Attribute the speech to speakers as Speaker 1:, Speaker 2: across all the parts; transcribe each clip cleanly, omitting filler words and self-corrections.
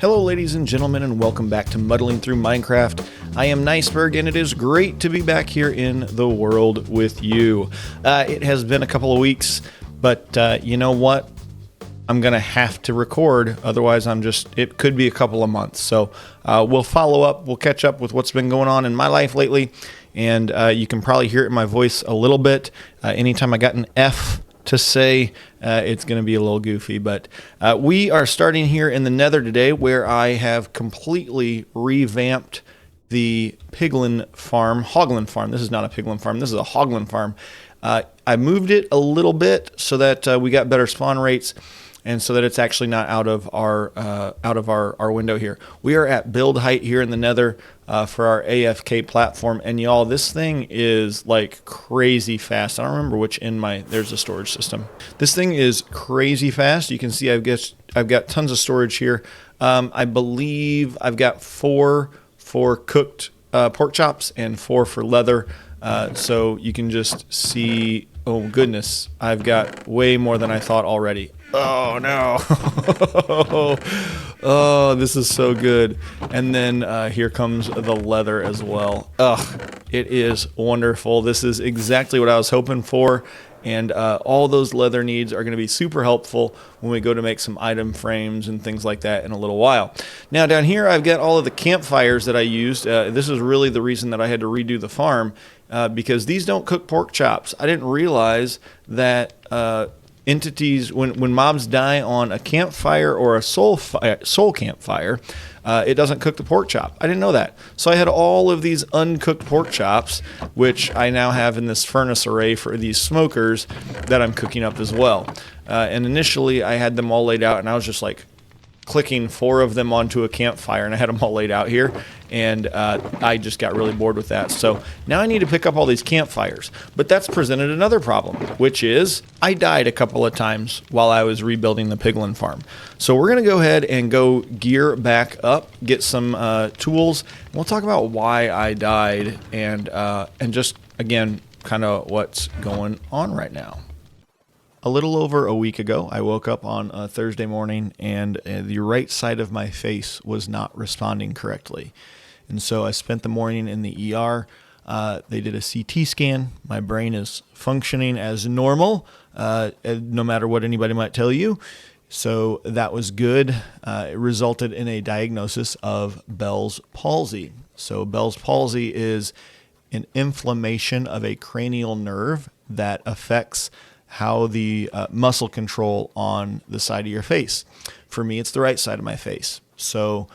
Speaker 1: Hello ladies and gentlemen, and welcome back to Muddling Through Minecraft. I am Niceberg, and it is great to be back here in the world with you. It has been a couple of weeks, but you know what? I'm going to have to record, otherwise it could be a couple of months. So we'll follow up, we'll catch up with what's been going on in my life lately, and you can probably hear it in my voice a little bit. Anytime I got an F to say, it's going to be a little goofy, but we are starting here in the Nether today, where I have completely revamped the Hoglin farm. This is not a piglin farm. This is a Hoglin farm. I moved it a little bit so that we got better spawn rates, and so that it's actually not out of our window here. We are at build height here in the Nether for our AFK platform, and y'all, this thing is like crazy fast. I don't remember which end there's a storage system. This thing is crazy fast. You can see I've got tons of storage here. I believe I've got 4 for cooked pork chops and 4 for leather. So you can just see, oh goodness, I've got way more than I thought already. Oh no. Oh, this is so good. And then here comes the leather as well. Ugh, it is wonderful. This is exactly what I was hoping for. And all those leather needs are going to be super helpful when we go to make some item frames and things like that in a little while. Now down here I've got all of the campfires that I used. This is really the reason that I had to redo the farm, because these don't cook pork chops. I didn't realize that entities, when mobs die on a campfire or a soul campfire, it doesn't cook the pork chop. I didn't know that. So I had all of these uncooked pork chops, which I now have in this furnace array for these smokers that I'm cooking up as well. And initially I had them all laid out, and I was just like clicking 4 of them onto a campfire, and I had them all laid out here, and I just got really bored with that. So now I need to pick up all these campfires, but that's presented another problem, which is I died a couple of times while I was rebuilding the piglin farm. So we're going to go ahead and go gear back up, get some tools, and we'll talk about why I died and just, again, kind of what's going on right now. A little over a week ago, I woke up on a Thursday morning, and the right side of my face was not responding correctly. And so I spent the morning in the ER. They did a CT scan. My brain is functioning as normal, no matter what anybody might tell you. So that was good. It resulted in a diagnosis of Bell's palsy. So Bell's palsy is an inflammation of a cranial nerve that affects how the muscle control on the side of your face. For me, it's the right side of my face. So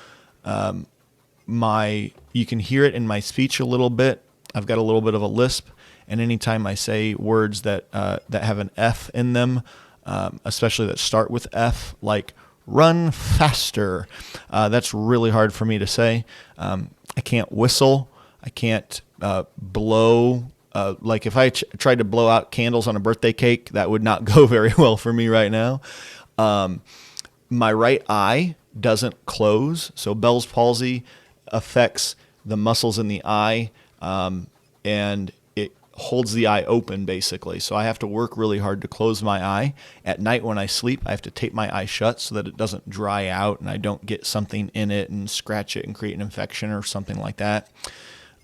Speaker 1: you can hear it in my speech a little bit. I've got a little bit of a lisp, and anytime I say words that have an F in them, especially that start with F, like run faster, that's really hard for me to say. I can't whistle. I can't blow. Like if I tried to blow out candles on a birthday cake, that would not go very well for me right now. My right eye doesn't close. So Bell's palsy affects the muscles in the eye, and it holds the eye open basically. So I have to work really hard to close my eye. At night when I sleep, I have to tape my eye shut so that it doesn't dry out and I don't get something in it and scratch it and create an infection or something like that.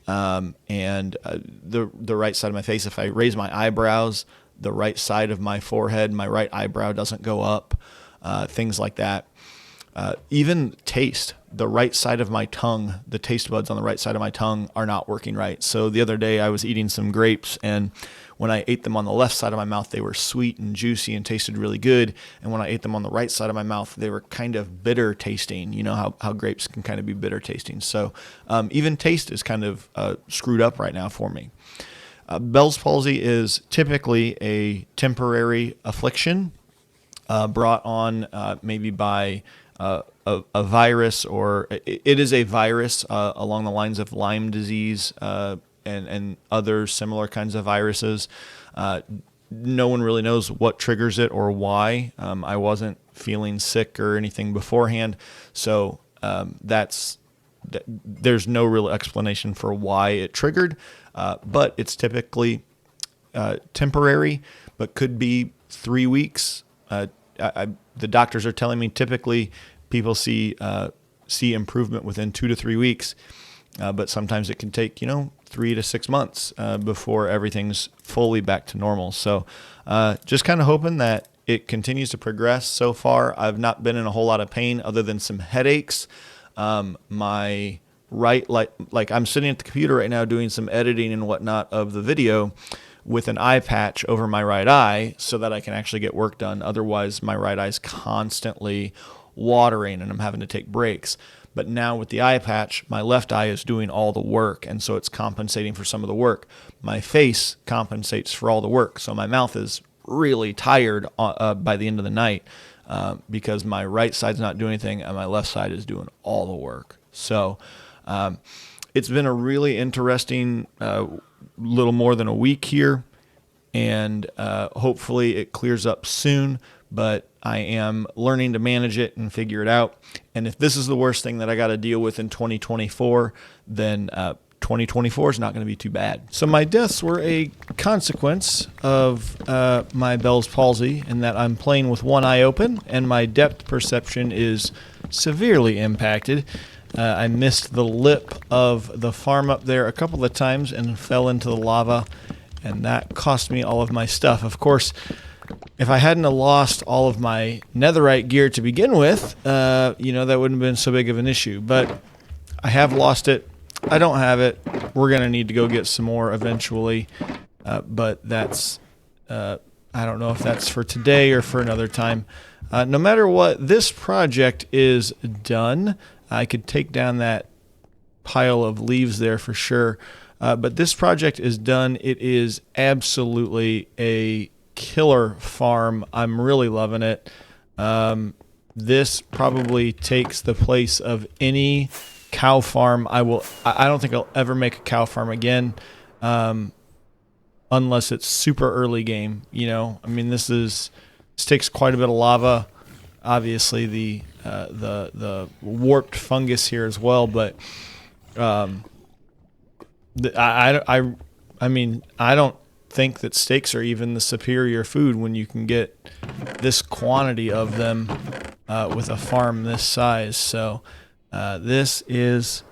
Speaker 1: And the right side of my face, if I raise my eyebrows, the right side of my forehead, my right eyebrow doesn't go up, things like that. Even taste, the right side of my tongue, the taste buds on the right side of my tongue are not working right. So the other day I was eating some grapes, and when I ate them on the left side of my mouth, they were sweet and juicy and tasted really good. And when I ate them on the right side of my mouth, they were kind of bitter tasting. You know how grapes can kind of be bitter tasting. So even taste is kind of screwed up right now for me. Bell's palsy is typically a temporary affliction brought on maybe by a virus, or it is a virus along the lines of Lyme disease and other similar kinds of viruses. No one really knows what triggers it or why. I wasn't feeling sick or anything beforehand, so there's no real explanation for why it triggered, but it's typically temporary, but could be 3 weeks. The doctors are telling me typically people see see improvement within 2 to 3 weeks. But sometimes it can take, 3 to 6 months before everything's fully back to normal. So just kind of hoping that it continues to progress. So far, I've not been in a whole lot of pain other than some headaches. My right, like I'm sitting at the computer right now doing some editing and whatnot of the video with an eye patch over my right eye so that I can actually get work done. Otherwise, my right eye is constantly watering and I'm having to take breaks. But now with the eye patch, my left eye is doing all the work, and so it's compensating for some of the work. My face compensates for all the work, so my mouth is really tired by the end of the night because my right side's not doing anything and my left side is doing all the work. So it's been a really interesting little more than a week here, and hopefully it clears up soon, but I am learning to manage it and figure it out. And if this is the worst thing that I got to deal with in 2024, then 2024 is not going to be too bad. So my deaths were a consequence of my Bell's palsy in that I'm playing with one eye open and my depth perception is severely impacted. I missed the lip of the farm up there a couple of times and fell into the lava, and that cost me all of my stuff. Of course, if I hadn't have lost all of my netherite gear to begin with, that wouldn't have been so big of an issue. But I have lost it. I don't have it. We're going to need to go get some more eventually. But that's, I don't know if that's for today or for another time. No matter what, this project is done. I could take down that pile of leaves there for sure. But this project is done. It is absolutely a killer farm. I'm really loving it. This probably takes the place of any cow farm. I don't think I'll ever make a cow farm again, unless it's super early game. This takes quite a bit of lava. Obviously, the warped fungus here as well, but I don't think that steaks are even the superior food when you can get this quantity of them with a farm this size. So this is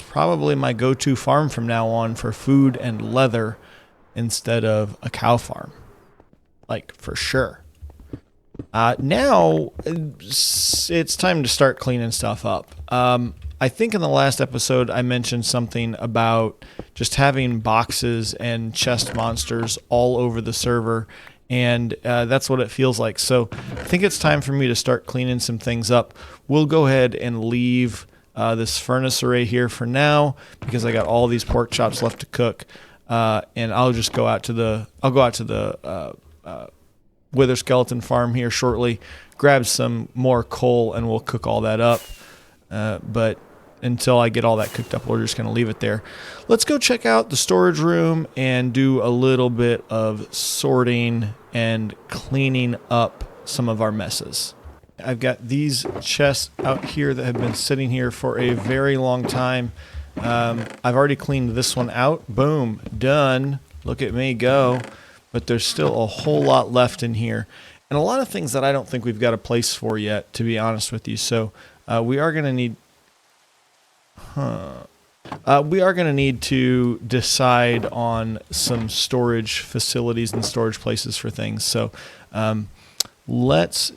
Speaker 1: probably my go-to farm from now on for food and leather instead of a cow farm, like for sure. Now it's time to start cleaning stuff up. I think in the last episode I mentioned something about just having boxes and chest monsters all over the server, and that's what it feels like. So I think it's time for me to start cleaning some things up. We'll go ahead and leave this furnace array here for now because I got all these pork chops left to cook, and I'll go out to the Wither Skeleton farm here shortly, grab some more coal, and we'll cook all that up. But until I get all that cooked up, we're just going to leave it there. Let's go check out the storage room and do a little bit of sorting and cleaning up some of our messes. I've got these chests out here that have been sitting here for a very long time. I've already cleaned this one out. Boom, done. Look at me go. But there's still a whole lot left in here. And a lot of things that I don't think we've got a place for yet, to be honest with you. So we are going to need... we are going to need to decide on some storage facilities and storage places for things. So let's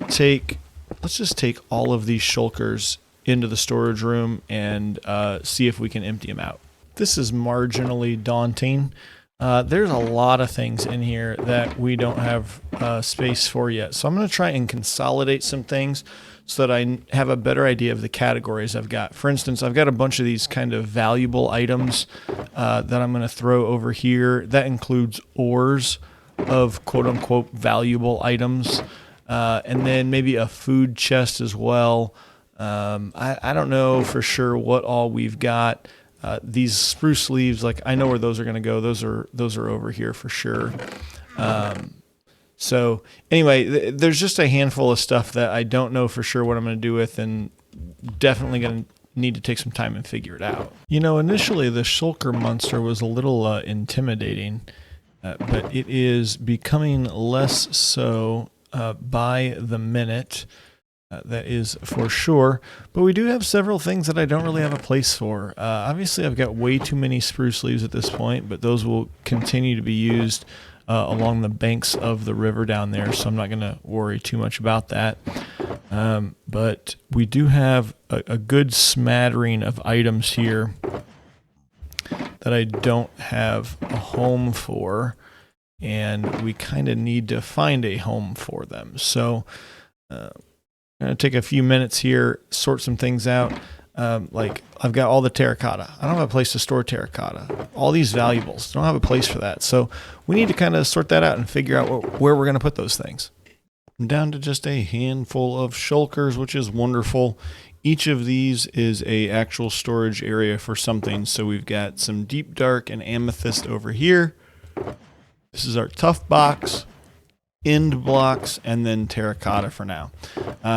Speaker 1: just take all of these shulkers into the storage room and see if we can empty them out. This is marginally daunting. There's a lot of things in here that we don't have space for yet. So I'm going to try and consolidate some things so that I have a better idea of the categories I've got. For instance, I've got a bunch of these kind of valuable items that I'm going to throw over here. That includes ores of quote-unquote valuable items, and then maybe a food chest as well. I don't know for sure what all we've got. These spruce leaves, like I know where those are going to go. Those are over here for sure. So anyway, there's just a handful of stuff that I don't know for sure what I'm going to do with, and definitely going to need to take some time and figure it out. Initially the shulker monster was a little intimidating, but it is becoming less so by the minute. That is for sure. But we do have several things that I don't really have a place for. Obviously, I've got way too many spruce leaves at this point, but those will continue to be used along the banks of the river down there, so I'm not going to worry too much about that. But we do have a good smattering of items here that I don't have a home for, and we kind of need to find a home for them. So I'm going to take a few minutes here, sort some things out. Like I've got all the terracotta. I don't have a place to store terracotta. All these valuables, don't have a place for that. So we need to kind of sort that out and figure out where we're going to put those things. I'm down to just a handful of shulkers, which is wonderful. Each of these is a actual storage area for something. So we've got some deep dark and amethyst over here. This is our tough box, end blocks, and then terracotta for now.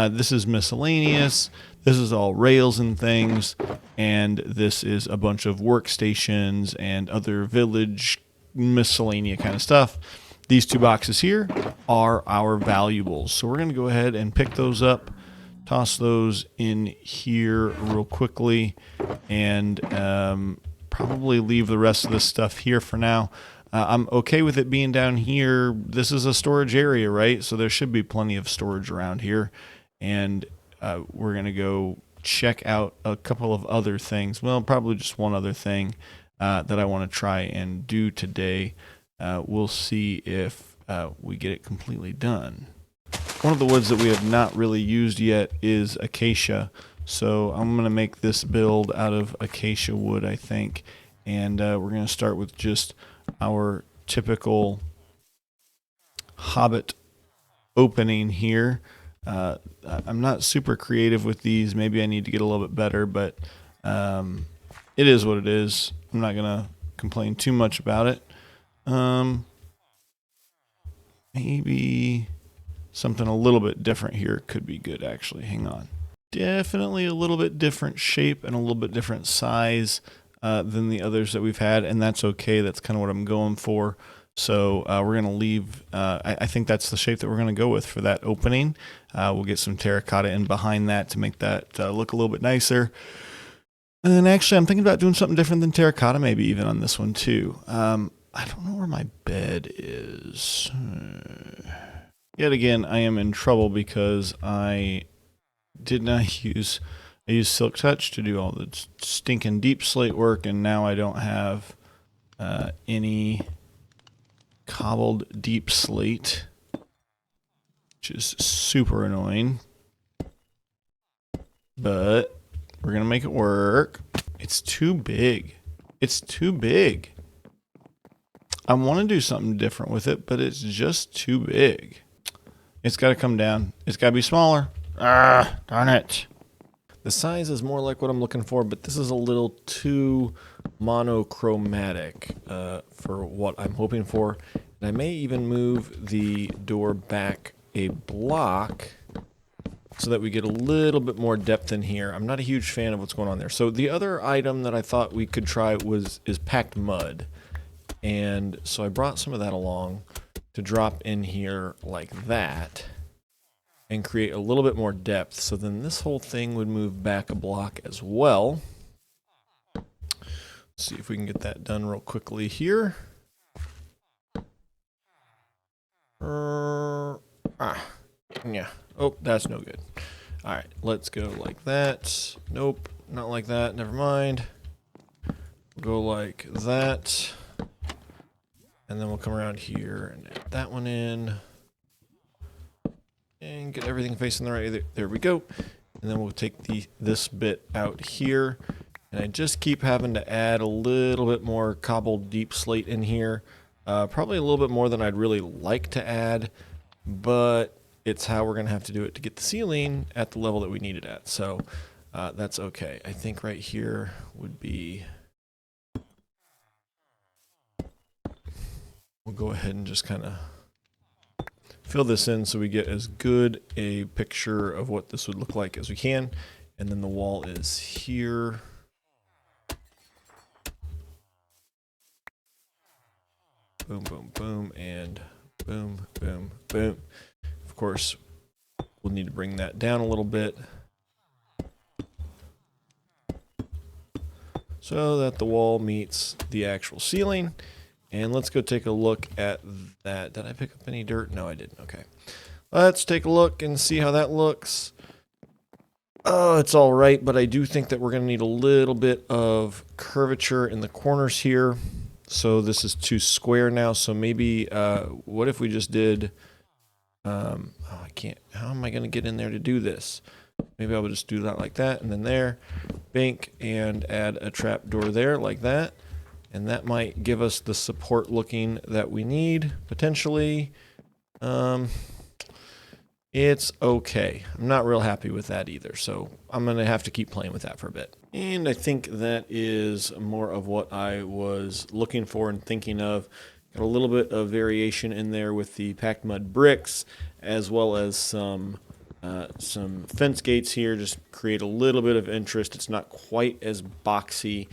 Speaker 1: This is miscellaneous. This is all rails and things, and this is a bunch of workstations and other village miscellanea kind of stuff. These two boxes here are our valuables. So we're going to go ahead and pick those up, toss those in here real quickly, and probably leave the rest of this stuff here for now. I'm okay with it being down here. This is a storage area, right? So there should be plenty of storage around here. And we're going to go check out a couple of other things. Well, probably just one other thing that I want to try and do today. We'll see if we get it completely done. One of the woods that we have not really used yet is acacia. So I'm going to make this build out of acacia wood, I think. And we're going to start with just our typical hobbit opening here. I'm not super creative with these. Maybe I need to get a little bit better, but it is what it is. I'm not going to complain too much about it. Maybe something a little bit different here could be good, actually. Hang on. Definitely a little bit different shape and a little bit different size than the others that we've had, and that's okay. That's kind of what I'm going for. So we're going to leave, I think that's the shape that we're going to go with for that opening. We'll get some terracotta in behind that to make that look a little bit nicer. And then actually I'm thinking about doing something different than terracotta maybe even on this one too. I don't know where my bed is. Yet again, I am in trouble because I did not use... I used Silk Touch to do all the stinking deep slate work, and now I don't have any cobbled deep slate, which is super annoying. But we're going to make it work. It's too big. It's too big. I want to do something different with it, but it's just too big. It's got to come down. It's got to be smaller. Ah, darn it. The size is more like what I'm looking for, but this is a little too monochromatic for what I'm hoping for. And I may even move the door back a block so that we get a little bit more depth in here. I'm not a huge fan of what's going on there. So the other item that I thought we could try is packed mud. And so I brought some of that along to drop in here like that and create a little bit more depth. So then this whole thing would move back a block as well. Let's see if we can get that done real quickly here. Yeah. Oh, that's no good. All right, let's go like that. Nope, not like that. Never mind. We'll go like that. And then we'll come around here and add that one in. And get everything facing the right. There we go. And then we'll take this bit out here. And I just keep having to add a little bit more cobbled deep slate in here. Probably a little bit more than I'd really like to add. But it's how we're going to have to do it to get the ceiling at the level that we need it at. So that's okay. I think right here would be... We'll go ahead and just kind of fill this in so we get as good a picture of what this would look like as we can. And then the wall is here. Boom, boom, boom, and boom, boom, boom. Of course, we'll need to bring that down a little bit so that the wall meets the actual ceiling. And let's go take a look at that. Did I pick up any dirt? No, I didn't. Okay. Let's take a look and see how that looks. Oh, it's all right, but I do think that we're going to need a little bit of curvature in the corners here. So this is too square now. So maybe, what if we just did, oh, I can't, how am I going to get in there to do this? Maybe I will just do that like that, and then there, bank, and add a trap door there like that. And that might give us the support looking that we need, potentially. It's okay. I'm not real happy with that either, so I'm going to have to keep playing with that for a bit. And I think that is more of what I was looking for and thinking of. Got a little bit of variation in there with the packed mud bricks, as well as some fence gates here. Just create a little bit of interest. It's not quite as boxy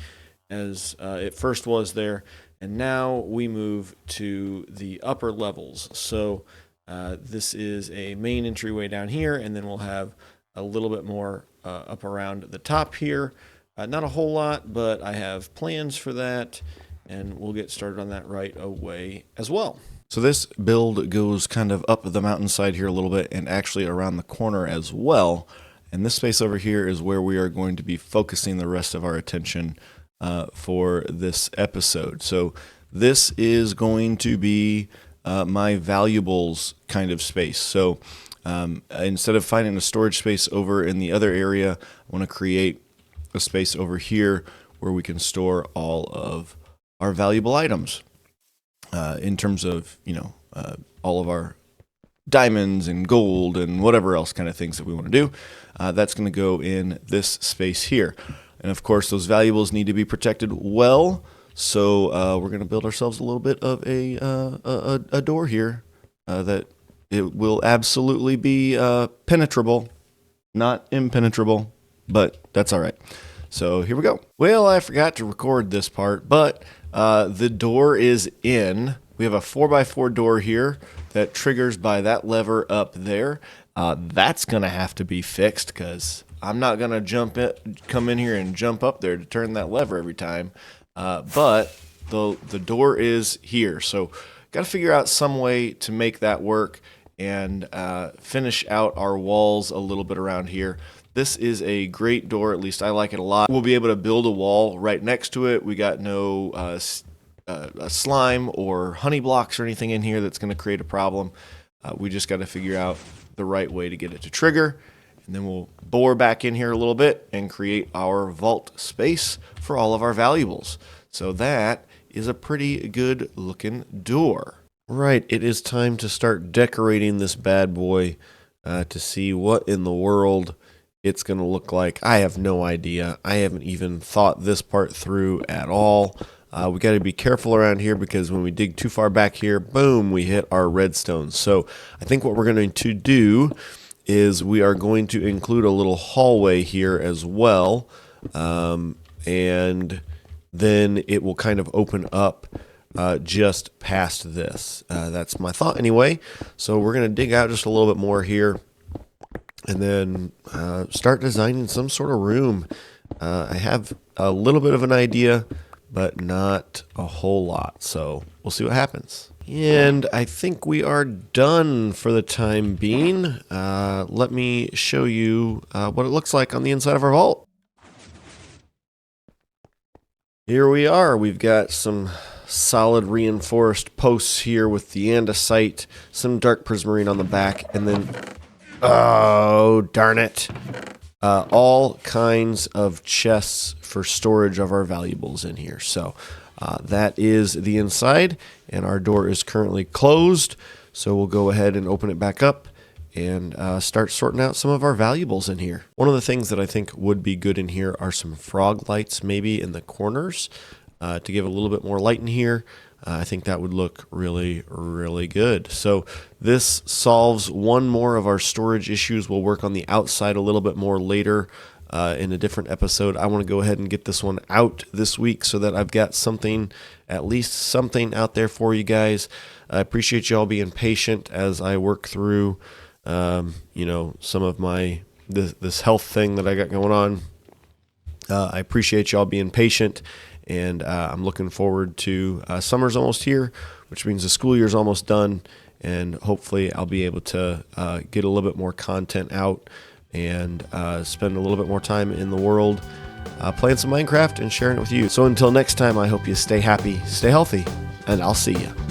Speaker 1: as it first was there. And now we move to the upper levels. So this is a main entryway down here, and then we'll have a little bit more up around the top here. Not a whole lot, but I have plans for that, and we'll get started on that right away as well. So this build goes kind of up the mountainside here a little bit and actually around the corner as well. And this space over here is where we are going to be focusing the rest of our attention for this episode. So this is going to be my valuables kind of space. So instead of finding a storage space over in the other area, I want to create a space over here where we can store all of our valuable items in terms of, all of our diamonds and gold and whatever else kind of things that we want to do. That's going to go in this space here. And of course, those valuables need to be protected well. So we're going to build ourselves a little bit of a door here that it will absolutely be penetrable, not impenetrable, but that's all right. So here we go. Well, I forgot to record this part, but the door is in. We have a 4x4 door here that triggers by that lever up there. That's going to have to be fixed because I'm not going to come in here and jump up there to turn that lever every time. But the door is here. So got to figure out some way to make that work and finish out our walls a little bit around here. This is a great door. At least I like it a lot. We'll be able to build a wall right next to it. We got no slime or honey blocks or anything in here that's going to create a problem. We just got to figure out the right way to get it to trigger. And then we'll bore back in here a little bit and create our vault space for all of our valuables. So that is a pretty good looking door. Right, it is time to start decorating this bad boy to see what in the world it's going to look like. I have no idea. I haven't even thought this part through at all. We got to be careful around here because when we dig too far back here, boom, we hit our redstone. So I think what we're going to do is we are going to include a little hallway here as well. And then it will kind of open up just past this. That's my thought anyway. So we're going to dig out just a little bit more here and then start designing some sort of room. I have a little bit of an idea, but not a whole lot. So we'll see what happens. And I think we are done for the time being. Let me show you what it looks like on the inside of our vault. Here we are. We've got some solid reinforced posts here with the andesite, some dark prismarine on the back, and then, oh, darn it, all kinds of chests for storage of our valuables in here. So that is the inside, and our door is currently closed. So we'll go ahead and open it back up and start sorting out some of our valuables in here. One of the things that I think would be good in here are some frog lights maybe in the corners to give a little bit more light in here. I think that would look really, really good. So this solves one more of our storage issues. We'll work on the outside a little bit more later in a different episode. I want to go ahead and get this one out this week so that I've got something, at least something out there for you guys. I appreciate y'all being patient as I work through
Speaker 2: some of this health thing that I got going on. I appreciate y'all being patient, and I'm looking forward to summer's almost here, which means the school year's almost done, and hopefully I'll be able to get a little bit more content out and spend a little bit more time in the world playing some Minecraft and sharing it with you. So until next time, I hope you stay happy, stay healthy, and I'll see you.